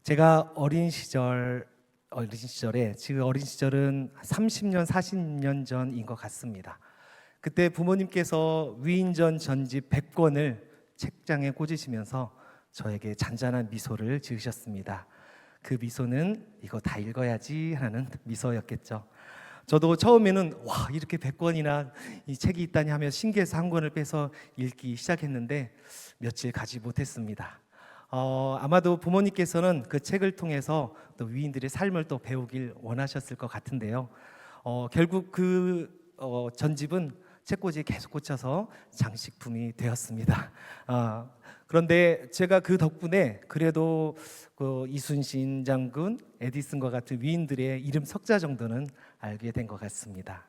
제가 어린 시절에 지금 어린 시절은 30년, 40년 전인 것 같습니다. 그때 부모님께서 위인전 전집 100권을 책장에 꽂으시면서 저에게 잔잔한 미소를 지으셨습니다. 그 미소는 이거 다 읽어야지 하는 미소였겠죠. 저도 처음에는 와, 이렇게 100권이나 이 책이 있다니 하며 신기해서 한 권을 빼서 읽기 시작했는데 며칠 가지 못했습니다. 아마도 부모님께서는 그 책을 통해서 또 위인들의 삶을 또 배우길 원하셨을 것 같은데요. 결국 그 전집은 책꽂이에 계속 꽂혀서 장식품이 되었습니다. 그런데 제가 그 덕분에 그래도 그 이순신 장군, 에디슨과 같은 위인들의 이름 석자 정도는 알게 된 것 같습니다.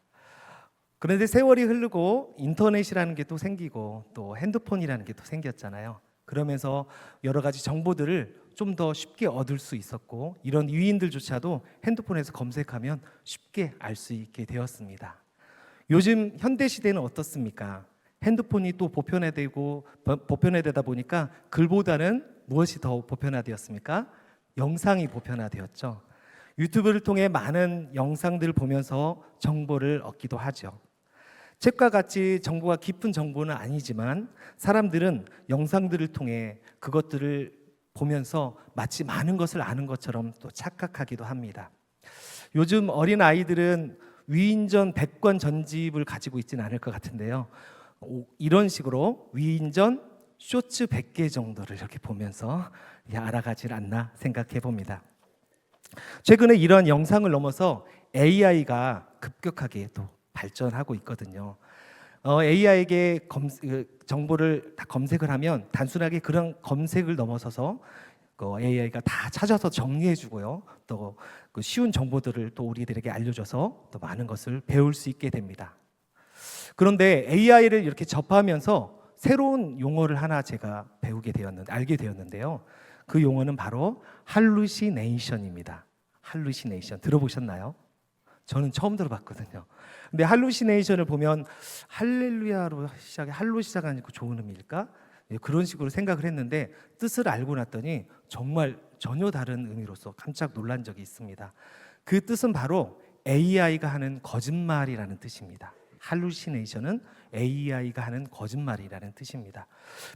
그런데 세월이 흐르고 인터넷이라는 게 또 생기고 또 핸드폰이라는 게 또 생겼잖아요. 그러면서 여러 가지 정보들을 좀 더 쉽게 얻을 수 있었고, 이런 위인들조차도 핸드폰에서 검색하면 쉽게 알 수 있게 되었습니다. 요즘 현대 시대는 어떻습니까? 핸드폰이 또 보편화되다 보니까 글보다는 무엇이 더 보편화되었습니까? 영상이 보편화되었죠. 유튜브를 통해 많은 영상들을 보면서 정보를 얻기도 하죠. 책과 같이 정보가 깊은 정보는 아니지만 사람들은 영상들을 통해 그것들을 보면서 마치 많은 것을 아는 것처럼 또 착각하기도 합니다. 요즘 어린 아이들은 위인전 100권 전집을 가지고 있지는 않을 것 같은데요. 이런 식으로 위인전 쇼츠 100개 정도를 이렇게 보면서 알아가질 않나 생각해 봅니다. 최근에 이런 영상을 넘어서 AI가 급격하게 또 발전하고 있거든요. AI에게 정보를 다 검색을 하면 단순하게 그런 검색을 넘어서서 AI가 다 찾아서 정리해주고요. 또 그 쉬운 정보들을 또 우리들에게 알려줘서 또 많은 것을 배울 수 있게 됩니다. 그런데 AI를 이렇게 접하면서 새로운 용어를 하나 제가 알게 되었는데요. 그 용어는 바로 할루시네이션입니다. 할루시네이션 들어보셨나요? 저는 처음 들어봤거든요. 근데 할루시네이션을 보면 할렐루야로 할로 시작하니까 좋은 의미일까? 그런 식으로 생각을 했는데 뜻을 알고 났더니 정말 전혀 다른 의미로서 깜짝 놀란 적이 있습니다. 그 뜻은 바로 AI가 하는 거짓말이라는 뜻입니다. 할루시네이션은 AI가 하는 거짓말이라는 뜻입니다.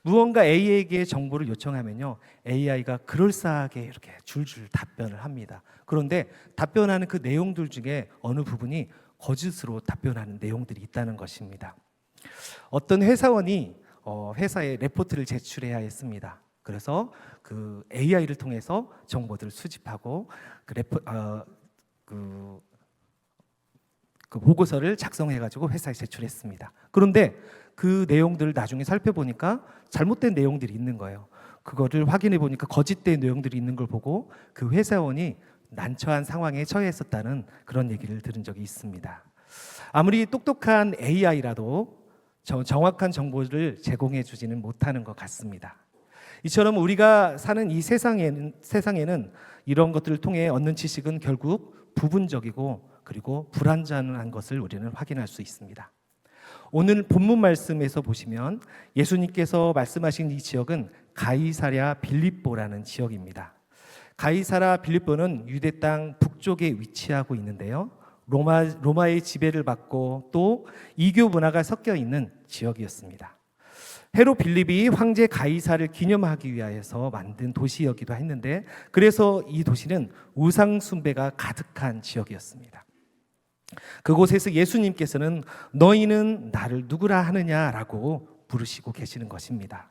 무언가 AI에게 정보를 요청하면요, AI가 그럴싸하게 이렇게 줄줄 답변을 합니다. 그런데 답변하는 그 내용들 중에 어느 부분이 거짓으로 답변하는 내용들이 있다는 것입니다. 어떤 회사원이 회사에 레포트를 제출해야 했습니다. 그래서 그 AI를 통해서 정보들을 수집하고 그 보고서를 작성해가지고 회사에 제출했습니다. 그런데 그 내용들을 나중에 살펴보니까 잘못된 내용들이 있는 거예요. 그거를 확인해 보니까 거짓된 내용들이 있는 걸 보고 그 회사원이 난처한 상황에 처했었다는 그런 얘기를 들은 적이 있습니다. 아무리 똑똑한 AI라도 정확한 정보를 제공해 주지는 못하는 것 같습니다. 이처럼 우리가 사는 이 세상에는 이런 것들을 통해 얻는 지식은 결국 부분적이고 그리고 불완전한 것을 우리는 확인할 수 있습니다. 오늘 본문 말씀에서 보시면 예수님께서 말씀하신 이 지역은 가이사랴 빌립보라는 지역입니다. 가이사랴 빌립보는 유대 땅 북쪽에 위치하고 있는데요. 로마의 지배를 받고 또 이교 문화가 섞여 있는 지역이었습니다. 헤롯 빌립이 황제 가이사를 기념하기 위하여서 만든 도시이기도 했는데, 그래서 이 도시는 우상 숭배가 가득한 지역이었습니다. 그곳에서 예수님께서는 너희는 나를 누구라 하느냐라고 부르시고 계시는 것입니다.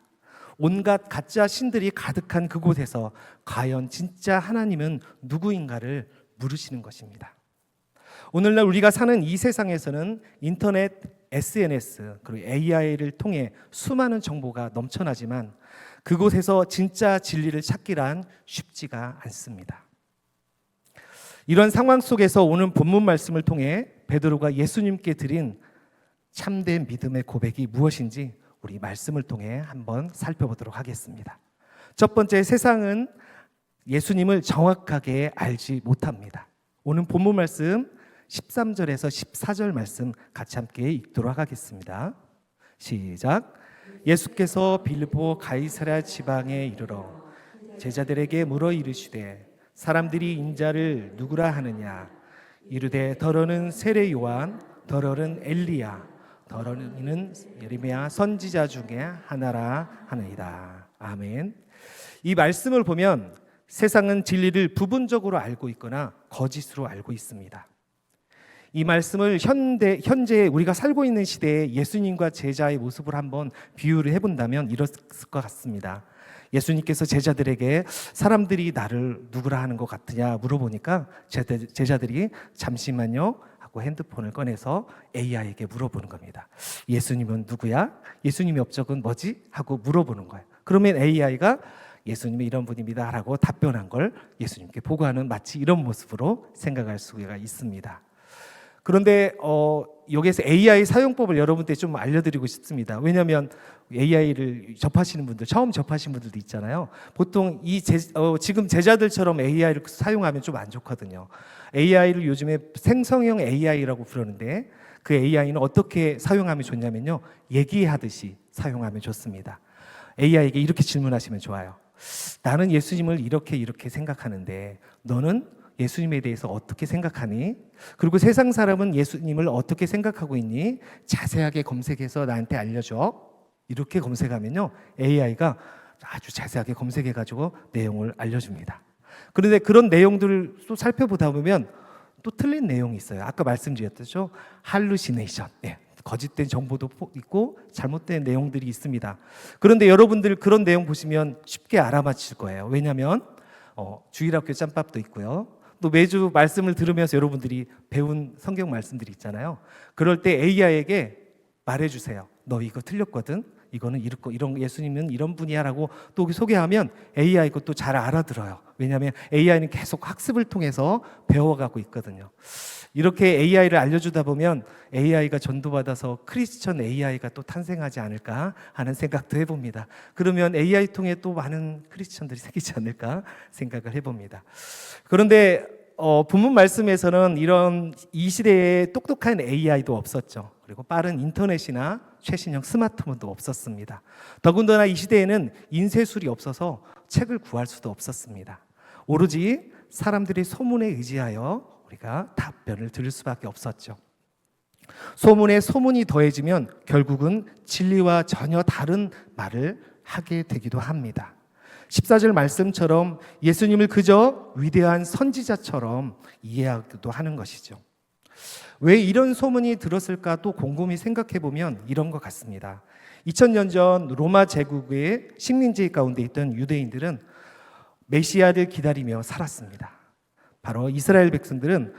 온갖 가짜 신들이 가득한 그곳에서 과연 진짜 하나님은 누구인가를 물으시는 것입니다. 오늘날 우리가 사는 이 세상에서는 인터넷, SNS, 그리고 AI를 통해 수많은 정보가 넘쳐나지만 그곳에서 진짜 진리를 찾기란 쉽지가 않습니다. 이런 상황 속에서 오늘 본문 말씀을 통해 베드로가 예수님께 드린 참된 믿음의 고백이 무엇인지 우리 말씀을 통해 한번 살펴보도록 하겠습니다. 첫 번째, 세상은 예수님을 정확하게 알지 못합니다. 오늘 본문 말씀 13절에서 14절 말씀 같이 함께 읽도록 하겠습니다. 시작. 예수께서 빌립보 가이사랴 지방에 이르러 제자들에게 물어 이르시되 사람들이 인자를 누구라 하느냐 이르되 더러는 세례 요한 더러는 엘리야 더러는 이는 예레미야 선지자 중에 하나라 하느니라. 아멘. 이 말씀을 보면 세상은 진리를 부분적으로 알고 있거나 거짓으로 알고 있습니다. 이 말씀을 현재 우리가 살고 있는 시대에 예수님과 제자의 모습을 한번 비유를 해본다면 이랬을 것 같습니다. 예수님께서 제자들에게 사람들이 나를 누구라 하는 것 같으냐 물어보니까 제자들이 잠시만요 하고 핸드폰을 꺼내서 AI에게 물어보는 겁니다. 예수님은 누구야? 예수님의 업적은 뭐지? 하고 물어보는 거예요. 그러면 AI가 예수님이 이런 분입니다 라고 답변한 걸 예수님께 보고하는 마치 이런 모습으로 생각할 수가 있습니다. 그런데 여기에서 AI 사용법을 여러분께 좀 알려드리고 싶습니다. 왜냐하면 AI를 접하시는 분들, 처음 접하시는 분들도 있잖아요. 보통 지금 제자들처럼 AI를 사용하면 좀 안 좋거든요. AI를 요즘에 생성형 AI라고 부르는데 그 AI는 어떻게 사용하면 좋냐면요. 얘기하듯이 사용하면 좋습니다. AI에게 이렇게 질문하시면 좋아요. 나는 예수님을 이렇게 생각하는데 너는 예수님에 대해서 어떻게 생각하니? 그리고 세상 사람은 예수님을 어떻게 생각하고 있니? 자세하게 검색해서 나한테 알려줘. 이렇게 검색하면요 AI가 아주 자세하게 검색해가지고 내용을 알려줍니다. 그런데 그런 내용들을 또 살펴보다 보면 또 틀린 내용이 있어요. 아까 말씀드렸죠. 할루시네이션. 거짓된 정보도 있고 잘못된 내용들이 있습니다. 그런데 여러분들 그런 내용 보시면 쉽게 알아맞힐 거예요. 왜냐하면 주일학교 짬밥도 있고요. 또 매주 말씀을 들으면서 여러분들이 배운 성경 말씀들이 있잖아요. 그럴 때 AI에게 말해주세요. 너 이거 틀렸거든. 이거는 이런 예수님은 이런 분이야라고 또 소개하면 AI가 또 잘 알아들어요. 왜냐하면 AI는 계속 학습을 통해서 배워가고 있거든요. 이렇게 AI를 알려주다 보면 AI가 전도받아서 크리스천 AI가 또 탄생하지 않을까 하는 생각도 해봅니다. 그러면 AI 통해 또 많은 크리스천들이 생기지 않을까 생각을 해봅니다. 그런데 본문 말씀에서는 이 시대에 똑똑한 AI도 없었죠. 그리고 빠른 인터넷이나 최신형 스마트폰도 없었습니다. 더군다나 이 시대에는 인쇄술이 없어서 책을 구할 수도 없었습니다. 오로지 사람들의 소문에 의지하여 우리가 답변을 들을 수밖에 없었죠. 소문에 소문이 더해지면 결국은 진리와 전혀 다른 말을 하게 되기도 합니다. 14절 말씀처럼 예수님을 그저 위대한 선지자처럼 이해하기도 하는 것이죠. 왜 이런 소문이 들었을까 또 곰곰이 생각해 보면 이런 것 같습니다. 2000년 전 로마 제국의 식민지 가운데 있던 유대인들은 메시아를 기다리며 살았습니다. 바로 이스라엘 백성들은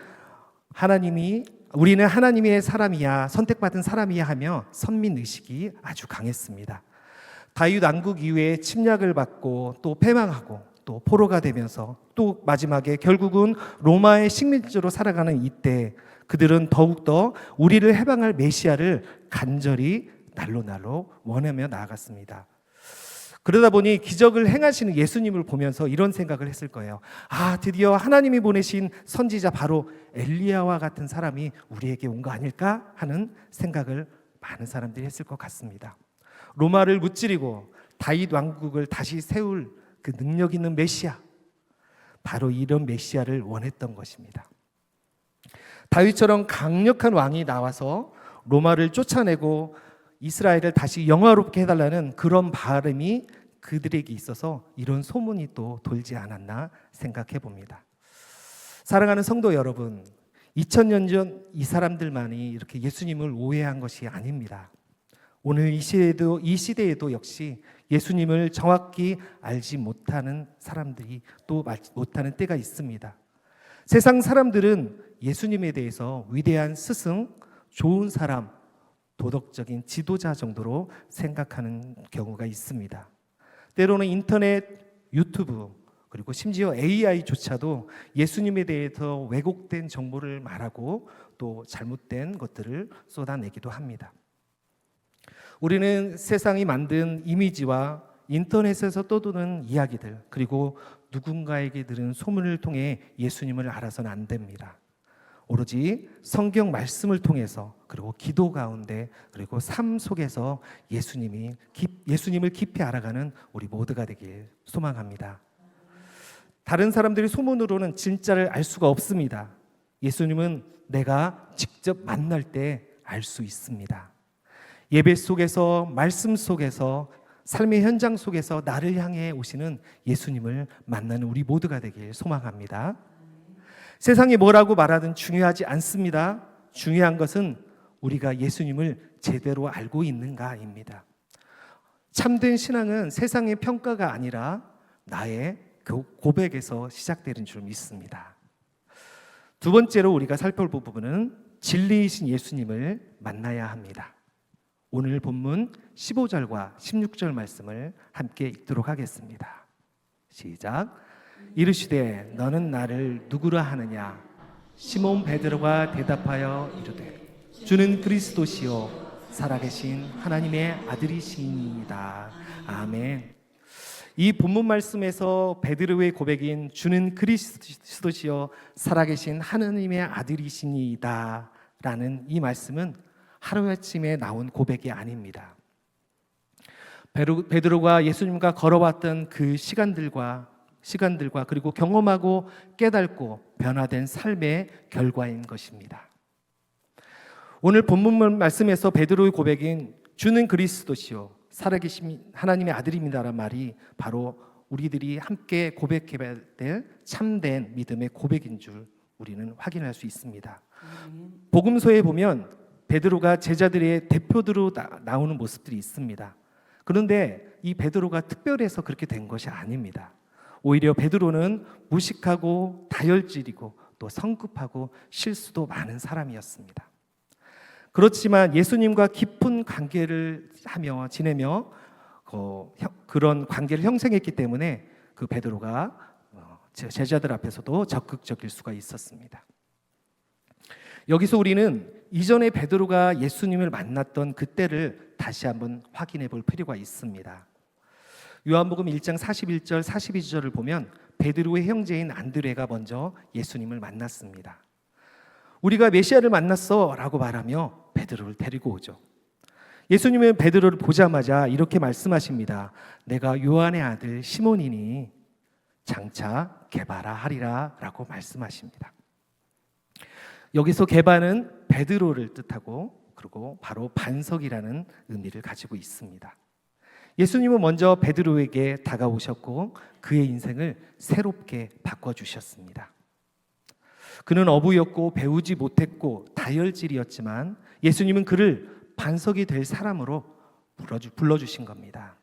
우리는 하나님의 사람이야, 선택받은 사람이야 하며 선민의식이 아주 강했습니다. 다윗 왕국 이후에 침략을 받고 또 패망하고 또 포로가 되면서 또 마지막에 결국은 로마의 식민지로 살아가는 이때 그들은 더욱더 우리를 해방할 메시아를 간절히 날로 원하며 나아갔습니다. 그러다 보니 기적을 행하시는 예수님을 보면서 이런 생각을 했을 거예요. 드디어 하나님이 보내신 선지자 바로 엘리야와 같은 사람이 우리에게 온 거 아닐까 하는 생각을 많은 사람들이 했을 것 같습니다. 로마를 무찌르고 다윗 왕국을 다시 세울 그 능력 있는 메시아, 바로 이런 메시아를 원했던 것입니다. 다윗처럼 강력한 왕이 나와서 로마를 쫓아내고 이스라엘을 다시 영화롭게 해달라는 그런 바람이 그들에게 있어서 이런 소문이 또 돌지 않았나 생각해 봅니다. 사랑하는 성도 여러분, 2000년 전 이 사람들만이 이렇게 예수님을 오해한 것이 아닙니다. 오늘 이 시대에도 역시 예수님을 정확히 알지 못하는 사람들이 또 못하는 때가 있습니다. 세상 사람들은 예수님에 대해서 위대한 스승, 좋은 사람, 도덕적인 지도자 정도로 생각하는 경우가 있습니다. 때로는 인터넷, 유튜브, 그리고 심지어 AI조차도 예수님에 대해서 왜곡된 정보를 말하고 또 잘못된 것들을 쏟아내기도 합니다. 우리는 세상이 만든 이미지와 인터넷에서 떠도는 이야기들, 그리고 누군가에게 들은 소문을 통해 예수님을 알아서는 안 됩니다. 오로지 성경 말씀을 통해서 그리고 기도 가운데 그리고 삶 속에서 예수님을 깊이 알아가는 우리 모두가 되길 소망합니다. 다른 사람들의 소문으로는 진짜를 알 수가 없습니다. 예수님은 내가 직접 만날 때 알 수 있습니다. 예배 속에서, 말씀 속에서, 삶의 현장 속에서 나를 향해 오시는 예수님을 만나는 우리 모두가 되길 소망합니다. 세상이 뭐라고 말하든 중요하지 않습니다. 중요한 것은 우리가 예수님을 제대로 알고 있는가입니다. 참된 신앙은 세상의 평가가 아니라 나의 고백에서 시작되는 줄 믿습니다. 두 번째로 우리가 살펴볼 부분은 진리이신 예수님을 만나야 합니다. 오늘 본문 15절과 16절 말씀을 함께 읽도록 하겠습니다. 시작. 이르시되 너는 나를 누구라 하느냐? 시몬 베드로가 대답하여 이르되 주는 그리스도시요 살아계신 하나님의 아들이시니이다. 아멘. 이 본문 말씀에서 베드로의 고백인 주는 그리스도시요 살아계신 하나님의 아들이시니이다 라는 이 말씀은 하루아침에 나온 고백이 아닙니다. 베드로가 예수님과 걸어왔던 그 시간들과 그리고 경험하고 깨닫고 변화된 삶의 결과인 것입니다. 오늘 본문 말씀에서 베드로의 고백인 주는 그리스도시요 살아계신 하나님의 아들입니다라는 말이 바로 우리들이 함께 고백해야 될 참된 믿음의 고백인 줄 우리는 확인할 수 있습니다. 복음서에 보면 베드로가 제자들의 대표로 나오는 모습들이 있습니다. 그런데 이 베드로가 특별해서 그렇게 된 것이 아닙니다. 오히려 베드로는 무식하고 다혈질이고 또 성급하고 실수도 많은 사람이었습니다. 그렇지만 예수님과 깊은 관계를 하며 지내며 그런 관계를 형성했기 때문에 그 베드로가 제자들 앞에서도 적극적일 수가 있었습니다. 여기서 우리는 이전에 베드로가 예수님을 만났던 그때를 다시 한번 확인해 볼 필요가 있습니다. 요한복음 1장 41절 42절을 보면 베드로의 형제인 안드레가 먼저 예수님을 만났습니다. 우리가 메시아를 만났어 라고 말하며 베드로를 데리고 오죠. 예수님은 베드로를 보자마자 이렇게 말씀하십니다. 내가 요한의 아들 시몬이니 장차 게바라 하리라 라고 말씀하십니다. 여기서 게바는 베드로를 뜻하고 그리고 바로 반석이라는 의미를 가지고 있습니다. 예수님은 먼저 베드로에게 다가오셨고 그의 인생을 새롭게 바꿔주셨습니다. 그는 어부였고 배우지 못했고 다혈질이었지만 예수님은 그를 반석이 될 사람으로 불러주신 겁니다.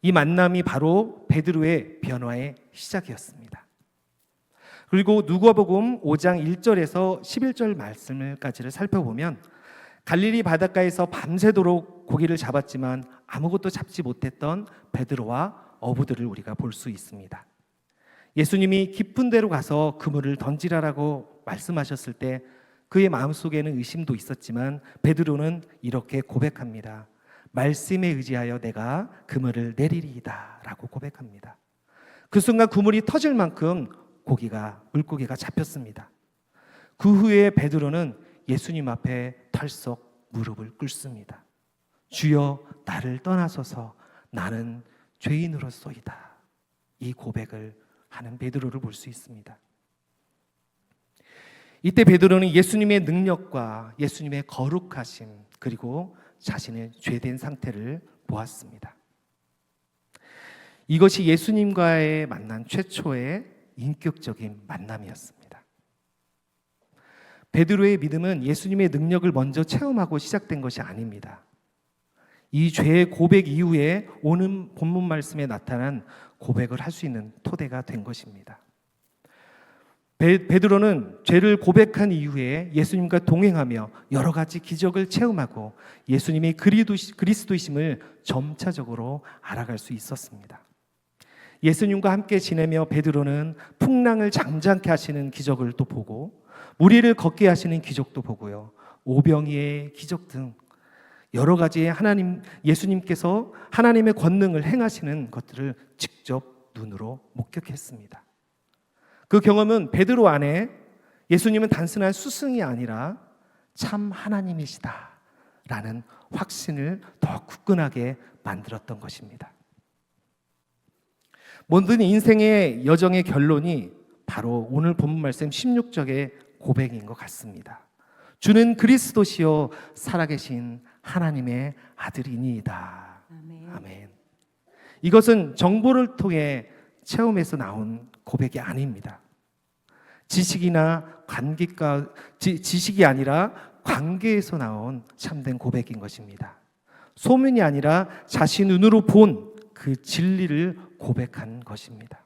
이 만남이 바로 베드로의 변화의 시작이었습니다. 그리고 누가복음 5장 1절에서 11절 말씀까지를 살펴보면 갈릴리 바닷가에서 밤새도록 고기를 잡았지만 아무것도 잡지 못했던 베드로와 어부들을 우리가 볼 수 있습니다. 예수님이 깊은 데로 가서 그물을 던지라라고 말씀하셨을 때 그의 마음속에는 의심도 있었지만 베드로는 이렇게 고백합니다. 말씀에 의지하여 내가 그물을 내리리이다 라고 고백합니다. 그 순간 그물이 터질 만큼 물고기가 잡혔습니다. 그 후에 베드로는 예수님 앞에 털썩 무릎을 꿇습니다. 주여 나를 떠나소서 나는 죄인으로소이다. 이 고백을 하는 베드로를 볼 수 있습니다. 이때 베드로는 예수님의 능력과 예수님의 거룩하심 그리고 자신의 죄된 상태를 보았습니다. 이것이 예수님과의 만난 최초의 인격적인 만남이었습니다. 베드로의 믿음은 예수님의 능력을 먼저 체험하고 시작된 것이 아닙니다. 이 죄의 고백 이후에 오는 본문 말씀에 나타난 고백을 할 수 있는 토대가 된 것입니다. 베드로는 죄를 고백한 이후에 예수님과 동행하며 여러 가지 기적을 체험하고 예수님의 그리스도이심을 점차적으로 알아갈 수 있었습니다. 예수님과 함께 지내며 베드로는 풍랑을 잠잠케 하시는 기적을 또 보고 무리를 걷게 하시는 기적도 보고요. 오병이의 기적 등 여러 가지의 예수님께서 하나님의 권능을 행하시는 것들을 직접 눈으로 목격했습니다. 그 경험은 베드로 안에 예수님은 단순한 스승이 아니라 참 하나님이시다라는 확신을 더 굳건하게 만들었던 것입니다. 모든 인생의 여정의 결론이 바로 오늘 본문 말씀 16절의 고백인 것 같습니다. 주는 그리스도시요 살아계신 하나님의 아들이니이다. 아멘. 이것은 정보를 통해 체험에서 나온 고백이 아닙니다. 지식이 아니라 관계에서 나온 참된 고백인 것입니다. 소문이 아니라 자신 눈으로 본 그 진리를 고백한 것입니다.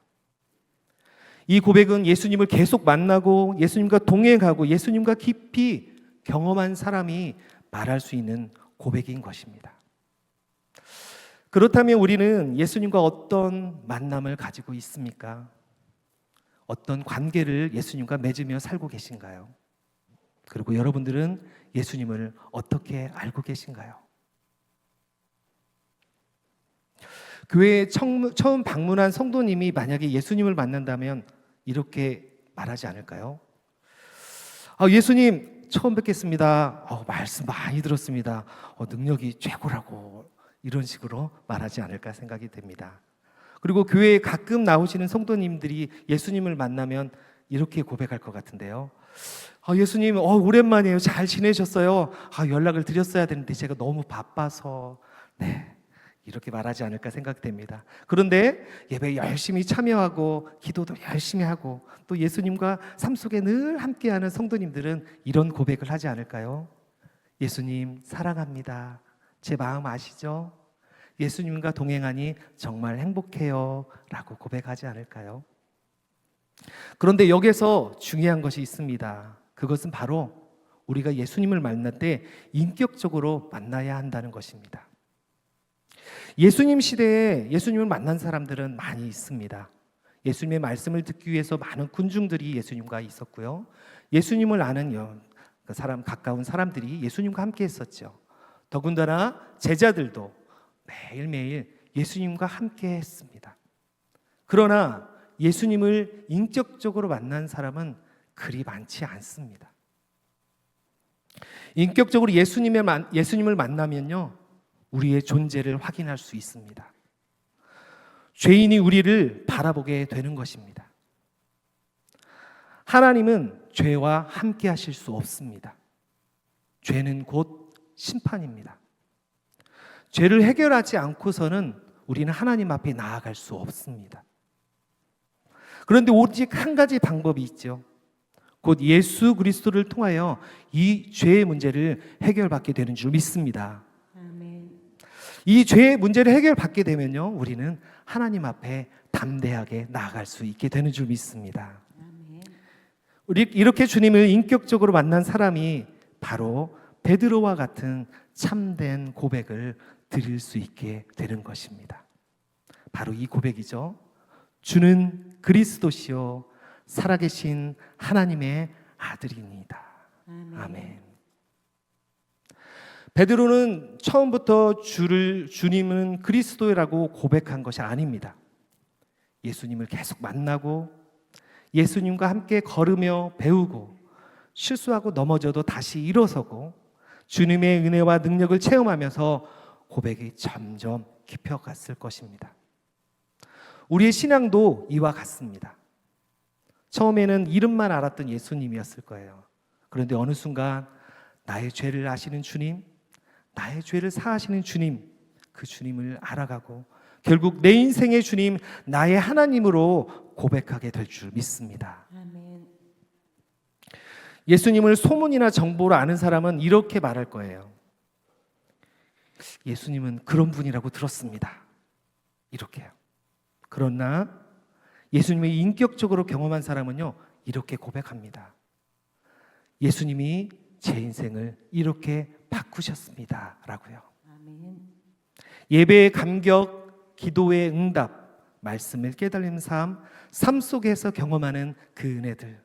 이 고백은 예수님을 계속 만나고 예수님과 동행하고 예수님과 깊이 경험한 사람이 말할 수 있는 고백인 것입니다. 그렇다면 우리는 예수님과 어떤 만남을 가지고 있습니까? 어떤 관계를 예수님과 맺으며 살고 계신가요? 그리고 여러분들은 예수님을 어떻게 알고 계신가요? 교회에 처음 방문한 성도님이 만약에 예수님을 만난다면 이렇게 말하지 않을까요? 예수님 처음 뵙겠습니다. 말씀 많이 들었습니다. 능력이 최고라고 이런 식으로 말하지 않을까 생각이 됩니다. 그리고 교회에 가끔 나오시는 성도님들이 예수님을 만나면 이렇게 고백할 것 같은데요. 예수님 오랜만이에요. 잘 지내셨어요? 연락을 드렸어야 되는데 제가 너무 바빠서 이렇게 말하지 않을까 생각됩니다. 그런데 예배에 열심히 참여하고 기도도 열심히 하고 또 예수님과 삶 속에 늘 함께하는 성도님들은 이런 고백을 하지 않을까요? 예수님 사랑합니다. 제 마음 아시죠? 예수님과 동행하니 정말 행복해요 라고 고백하지 않을까요? 그런데 여기서 중요한 것이 있습니다. 그것은 바로 우리가 예수님을 만날 때 인격적으로 만나야 한다는 것입니다. 예수님 시대에 예수님을 만난 사람들은 많이 있습니다. 예수님의 말씀을 듣기 위해서 많은 군중들이 예수님과 있었고요. 예수님을 아는 가까운 사람들이 예수님과 함께 했었죠. 더군다나 제자들도 매일매일 예수님과 함께 했습니다. 그러나 예수님을 인격적으로 만난 사람은 그리 많지 않습니다. 인격적으로 예수님을 만나면요, 우리의 존재를 확인할 수 있습니다. 죄인이 우리를 바라보게 되는 것입니다. 하나님은 죄와 함께 하실 수 없습니다. 죄는 곧 심판입니다. 죄를 해결하지 않고서는 우리는 하나님 앞에 나아갈 수 없습니다. 그런데 오직 한 가지 방법이 있죠. 곧 예수 그리스도를 통하여 이 죄의 문제를 해결받게 되는 줄 믿습니다. 이 죄의 문제를 해결받게 되면요, 우리는 하나님 앞에 담대하게 나아갈 수 있게 되는 줄 믿습니다. 이렇게 주님을 인격적으로 만난 사람이 바로 베드로와 같은 참된 고백을 드릴 수 있게 되는 것입니다. 바로 이 고백이죠. 주는 그리스도시요 살아계신 하나님의 아들이니이다. 아멘. 베드로는 처음부터 주님은 그리스도라고 고백한 것이 아닙니다. 예수님을 계속 만나고 예수님과 함께 걸으며 배우고 실수하고 넘어져도 다시 일어서고 주님의 은혜와 능력을 체험하면서 고백이 점점 깊어갔을 것입니다. 우리의 신앙도 이와 같습니다. 처음에는 이름만 알았던 예수님이었을 거예요. 그런데 어느 순간 나의 죄를 아시는 주님, 나의 죄를 사하시는 주님, 그 주님을 알아가고 결국 내 인생의 주님, 나의 하나님으로 고백하게 될 줄 믿습니다. 아멘. 예수님을 소문이나 정보로 아는 사람은 이렇게 말할 거예요. 예수님은 그런 분이라고 들었습니다. 이렇게요. 그러나 예수님을 인격적으로 경험한 사람은요, 이렇게 고백합니다. 예수님이 제 인생을 이렇게 바꾸셨습니다 라고요. 아멘. 예배의 감격, 기도의 응답, 말씀을 깨달는 삶 속에서 경험하는 그 은혜들,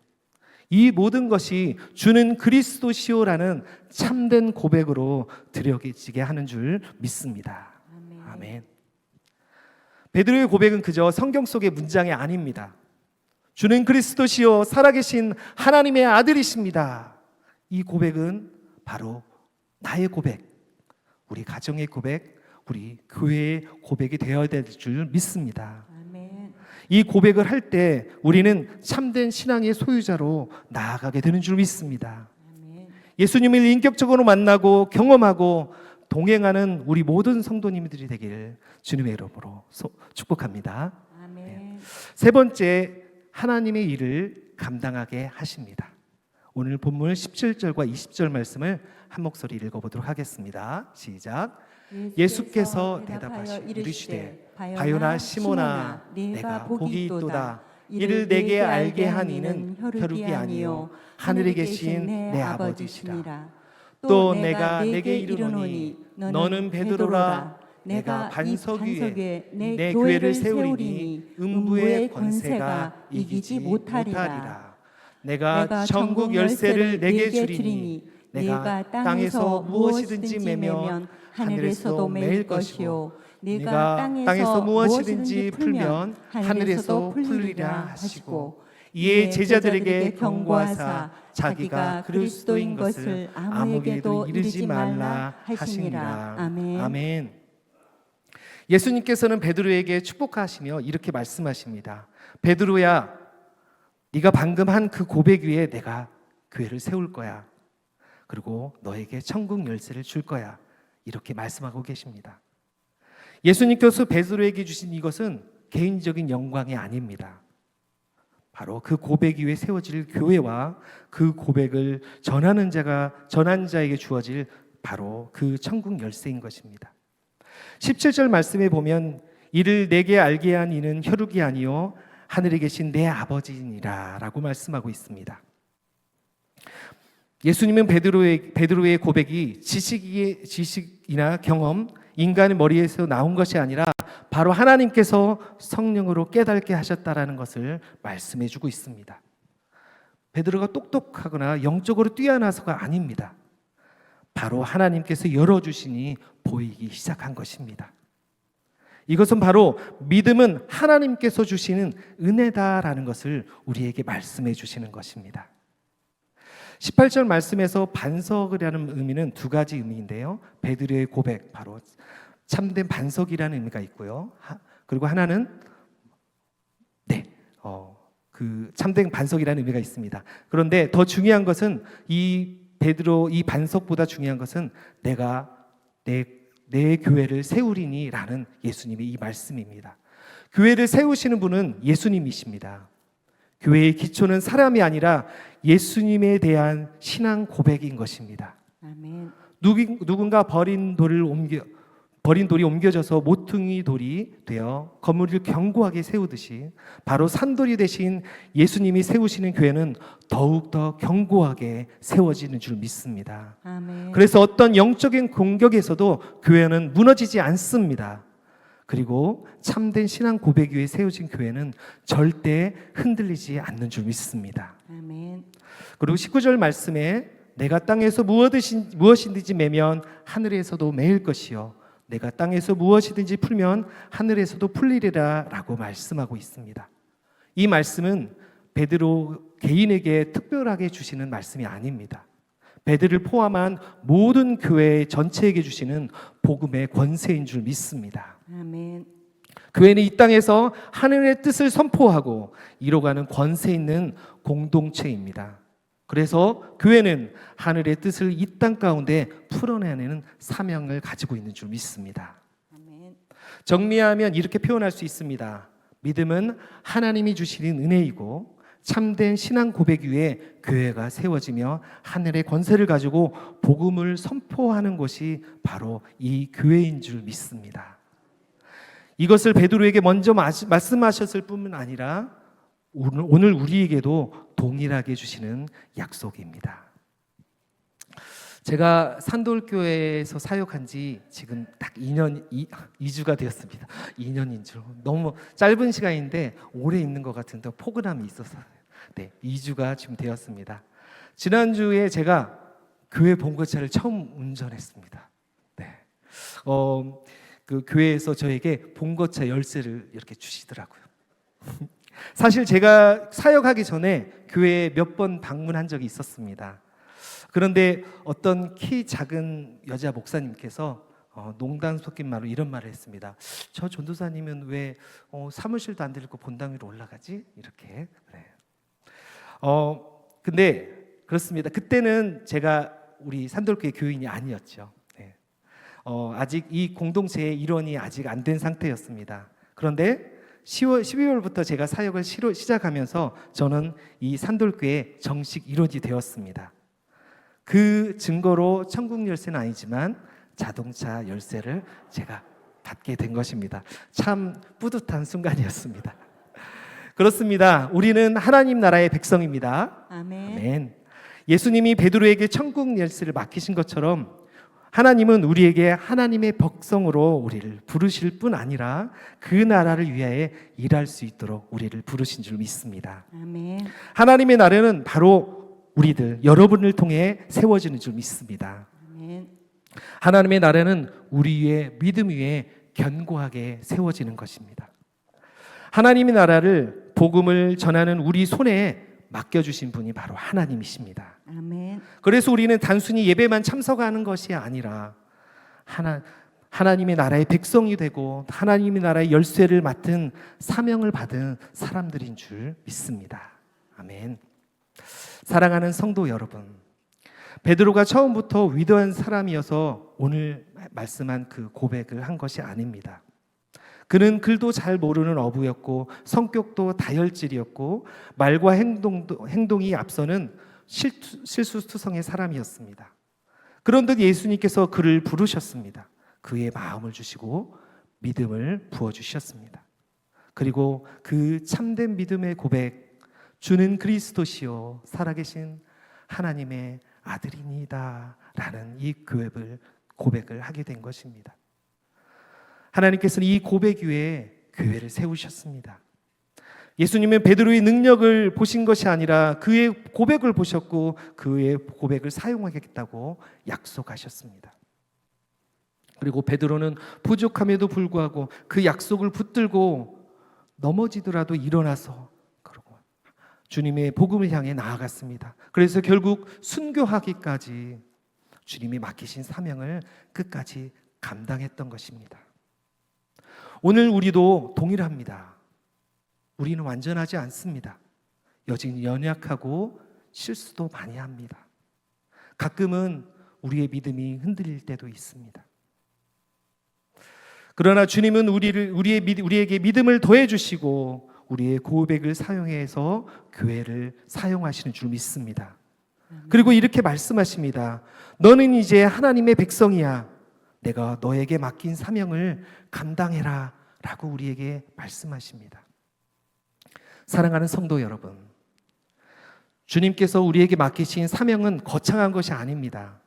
이 모든 것이 주는 그리스도시오라는 참된 고백으로 드려지게 하는 줄 믿습니다. 아멘. 아멘. 베드로의 고백은 그저 성경 속의 문장이 아닙니다. 주는 그리스도시요 살아계신 하나님의 아들이십니다. 이 고백은 바로 나의 고백, 우리 가정의 고백, 우리 교회의 고백이 되어야 될 줄 믿습니다. 아멘. 이 고백을 할 때 우리는 참된 신앙의 소유자로 나아가게 되는 줄 믿습니다. 예수님을 인격적으로 만나고 경험하고 동행하는 우리 모든 성도님들이 되길 주님의 이름으로 축복합니다. 아멘. 세 번째, 하나님의 일을 감당하게 하십니다. 오늘 본문 17절과 20절 말씀을 한 목소리 읽어보도록 하겠습니다. 시작. 예수께서 대답하시고 이르시되 바요나 시몬아 내가 복이 있도다. 이를 내게 알게 한 이는 혈육이 아니요 하늘에 계신 내 아버지시라. 또 내가 내게 이르노니 너는 베드로라. 내가 반석 위에 내 교회를 세우리니 음부의 권세가 이기지 못하리라. 내가 천국 열쇠를 내게 주리니 내가 땅에서 무엇이든지 매면 하늘에서도 매일 것이요 내가 땅에서 무엇이든지 풀면 하늘에서 풀리라 하시고, 이에 제자들에게 경고하사 자기가 그리스도인 것을 아무에게도 이르지 말라 하시니라. 아멘. 예수님께서는 베드로에게 축복하시며 이렇게 말씀하십니다. 베드로야, 네가 방금 한 그 고백 위에 내가 교회를 세울 거야. 그리고 너에게 천국 열쇠를 줄 거야. 이렇게 말씀하고 계십니다. 예수님께서 베드로에게 주신 이것은 개인적인 영광이 아닙니다. 바로 그 고백 위에 세워질 교회와 그 고백을 전한 자에게 주어질 바로 그 천국 열쇠인 것입니다. 17절 말씀에 보면 이를 내게 알게 한 이는 혈육이 아니요 하늘에 계신 내 아버지니라 라고 말씀하고 있습니다. 예수님은 베드로의 고백이 지식이나 경험, 인간의 머리에서 나온 것이 아니라 바로 하나님께서 성령으로 깨닫게 하셨다라는 것을 말씀해 주고 있습니다. 베드로가 똑똑하거나 영적으로 뛰어나서가 아닙니다. 바로 하나님께서 열어주시니 보이기 시작한 것입니다. 이것은 바로 믿음은 하나님께서 주시는 은혜다라는 것을 우리에게 말씀해 주시는 것입니다. 18절 말씀에서 반석이라는 의미는 두 가지 의미인데요. 베드로의 고백, 바로 참된 반석이라는 의미가 있고요. 그리고 하나는 그 참된 반석이라는 의미가 있습니다. 그런데 더 중요한 것은 이 반석보다 중요한 것은 내가 내 교회를 세우리니라는 예수님의 이 말씀입니다. 교회를 세우시는 분은 예수님이십니다. 교회의 기초는 사람이 아니라 예수님에 대한 신앙 고백인 것입니다. 아멘. 누군가 버린 돌이 옮겨져서 모퉁이 돌이 되어 건물을 견고하게 세우듯이 바로 산돌이 되신 예수님이 세우시는 교회는 더욱더 견고하게 세워지는 줄 믿습니다. 아멘. 그래서 어떤 영적인 공격에서도 교회는 무너지지 않습니다. 그리고 참된 신앙 고백 위에 세워진 교회는 절대 흔들리지 않는 줄 믿습니다. 아멘. 그리고 19절 말씀에 내가 땅에서 무엇이든지 매면 하늘에서도 매일 것이요 내가 땅에서 무엇이든지 풀면 하늘에서도 풀리리라 라고 말씀하고 있습니다. 이 말씀은 베드로 개인에게 특별하게 주시는 말씀이 아닙니다. 베드로를 포함한 모든 교회 전체에게 주시는 복음의 권세인 줄 믿습니다. 아멘. 교회는 이 땅에서 하늘의 뜻을 선포하고 이뤄가는 권세 있는 공동체입니다. 그래서 교회는 하늘의 뜻을 이 땅 가운데 풀어내는 사명을 가지고 있는 줄 믿습니다. 아멘. 정리하면 이렇게 표현할 수 있습니다. 믿음은 하나님이 주시는 은혜이고 참된 신앙 고백 위에 교회가 세워지며 하늘의 권세를 가지고 복음을 선포하는 것이 바로 이 교회인 줄 믿습니다. 이것을 베드로에게 먼저 말씀하셨을 뿐만 아니라 오늘 우리에게도 동일하게 주시는 약속입니다. 제가 산돌교회에서 사역한 지 지금 딱 2주가 되었습니다. 2년인 줄. 너무 짧은 시간인데 오래 있는 것 같은데 포근함이 있어서 2주가 지금 되었습니다. 지난주에 제가 교회 봉고차를 처음 운전했습니다. 그 교회에서 저에게 봉고차 열쇠를 이렇게 주시더라고요. 사실 제가 사역하기 전에 교회에 몇 번 방문한 적이 있었습니다. 그런데 어떤 키 작은 여자 목사님께서 농담 섞인 말로 이런 말을 했습니다. 저 전도사님은 왜 사무실도 안 들고 본당 위로 올라가지? 이렇게. 네. 근데 그렇습니다. 그때는 제가 우리 산돌교회 교인이 아니었죠. 네. 아직 이 공동체의 일원이 아직 안 된 상태였습니다. 그런데 12월부터 제가 사역을 시작하면서 저는 이 산돌교회 정식 일원이 되었습니다. 그 증거로 천국 열쇠는 아니지만 자동차 열쇠를 제가 받게 된 것입니다. 참 뿌듯한 순간이었습니다. 그렇습니다. 우리는 하나님 나라의 백성입니다. 아멘. 아멘. 예수님이 베드로에게 천국 열쇠를 맡기신 것처럼 하나님은 우리에게 하나님의 백성으로 우리를 부르실 뿐 아니라 그 나라를 위하여 일할 수 있도록 우리를 부르신 줄 믿습니다. 아멘. 하나님의 나라는 바로 우리들 여러분을 통해 세워지는 줄 믿습니다. 아멘. 하나님의 나라는 우리의 믿음 위에 견고하게 세워지는 것입니다. 하나님의 나라를 복음을 전하는 우리 손에 맡겨주신 분이 바로 하나님이십니다. 아멘. 그래서 우리는 단순히 예배만 참석하는 것이 아니라 하나님의 나라의 백성이 되고 하나님의 나라의 열쇠를 맡은 사명을 받은 사람들인 줄 믿습니다. 아멘. 사랑하는 성도 여러분, 베드로가 처음부터 위대한 사람이어서 오늘 말씀한 그 고백을 한 것이 아닙니다. 그는 글도 잘 모르는 어부였고 성격도 다혈질이었고 말과 행동이 앞서는 실수투성의 사람이었습니다. 그런데 예수님께서 그를 부르셨습니다. 그의 마음을 주시고 믿음을 부어주셨습니다. 그리고 그 참된 믿음의 고백, 주는 그리스도시요 살아계신 하나님의 아들이니다 라는 이 고백을 하게 된 것입니다. 하나님께서는 이 고백 위에 교회를 세우셨습니다. 예수님은 베드로의 능력을 보신 것이 아니라 그의 고백을 보셨고 그의 고백을 사용하겠다고 약속하셨습니다. 그리고 베드로는 부족함에도 불구하고 그 약속을 붙들고 넘어지더라도 일어나서 그러고 주님의 복음을 향해 나아갔습니다. 그래서 결국 순교하기까지 주님이 맡기신 사명을 끝까지 감당했던 것입니다. 오늘 우리도 동일합니다. 우리는 완전하지 않습니다. 여전히 연약하고 실수도 많이 합니다. 가끔은 우리의 믿음이 흔들릴 때도 있습니다. 그러나 주님은 우리에게 믿음을 더해주시고 우리의 고백을 사용해서 교회를 사용하시는 줄 믿습니다. 그리고 이렇게 말씀하십니다. 너는 이제 하나님의 백성이야. 내가 너에게 맡긴 사명을 감당해라 라고 우리에게 말씀하십니다. 사랑하는 성도 여러분, 주님께서 우리에게 맡기신 사명은 거창한 것이 아닙니다.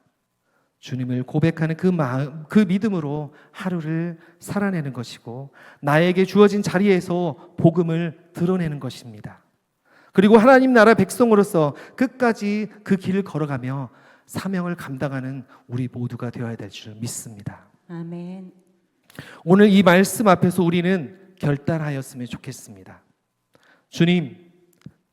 주님을 고백하는 그 마음, 그 믿음으로 하루를 살아내는 것이고 나에게 주어진 자리에서 복음을 드러내는 것입니다. 그리고 하나님 나라 백성으로서 끝까지 그 길을 걸어가며 사명을 감당하는 우리 모두가 되어야 될 줄 믿습니다. 아멘. 오늘 이 말씀 앞에서 우리는 결단하였으면 좋겠습니다. 주님,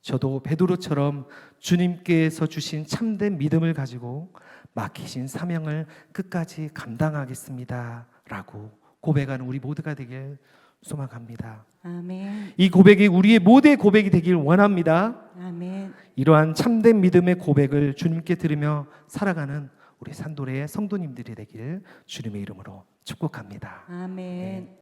저도 베드로처럼 주님께서 주신 참된 믿음을 가지고 맡기신 사명을 끝까지 감당하겠습니다 라고 고백하는 우리 모두가 되길 소망합니다. 아멘. 이 고백이 우리의 모두의 고백이 되길 원합니다. 아멘. 이러한 참된 믿음의 고백을 주님께 들으며 살아가는 우리 산돌의 성도님들이 되길 주님의 이름으로 축복합니다. 아멘. 네.